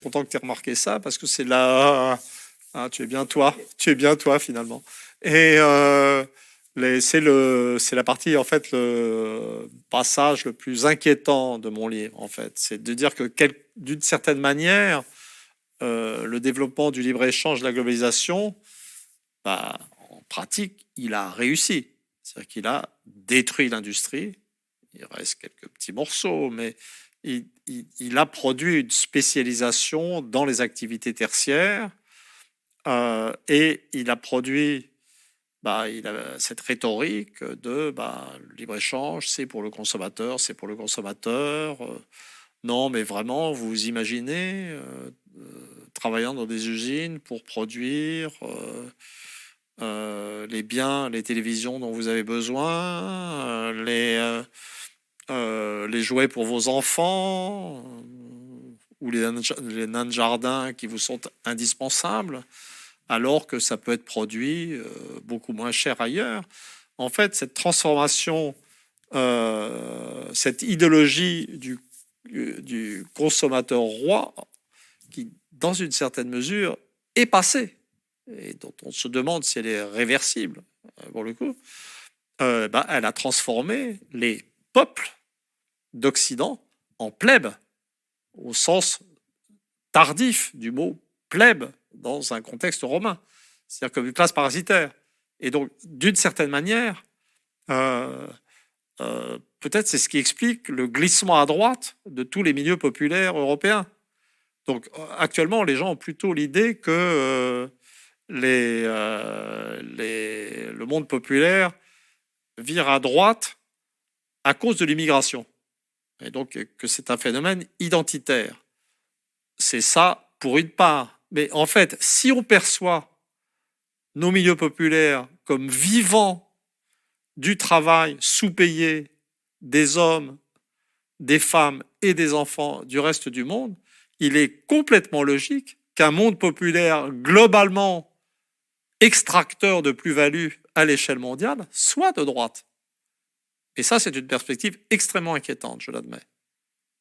content que tu aies remarqué ça, parce que c'est là... Ah, tu es bien toi finalement. Et c'est la partie, en fait, le passage le plus inquiétant de mon livre, en fait. C'est de dire que d'une certaine manière, le développement du libre-échange, de la globalisation, bah, en pratique, il a réussi. C'est-à-dire qu'il a détruit l'industrie. Il reste quelques petits morceaux, mais il a produit une spécialisation dans les activités tertiaires et il a produit il a cette rhétorique de le libre-échange, c'est pour le consommateur, c'est pour le consommateur. Non, mais vraiment, vous imaginez travaillant dans des usines pour produire les biens, les télévisions dont vous avez besoin, les jouets pour vos enfants, ou les nains de jardin qui vous sont indispensables, alors que ça peut être produit beaucoup moins cher ailleurs. En fait, cette transformation, cette idéologie du consommateur roi, qui, dans une certaine mesure, est passée, et dont on se demande si elle est réversible, pour le coup, elle a transformé les peuples d'Occident en plèbes, au sens tardif du mot plèbe dans un contexte romain, c'est-à-dire comme une classe parasitaire. Et donc, d'une certaine manière, peut-être c'est ce qui explique le glissement à droite de tous les milieux populaires européens. Donc, actuellement, les gens ont plutôt l'idée que le monde populaire vire à droite à cause de l'immigration. Et donc, que c'est un phénomène identitaire. C'est ça pour une part. Mais en fait, si on perçoit nos milieux populaires comme vivant du travail sous-payé des hommes, des femmes et des enfants du reste du monde, il est complètement logique qu'un monde populaire globalement extracteur de plus-value à l'échelle mondiale soit de droite. Et ça, c'est une perspective extrêmement inquiétante, je l'admets.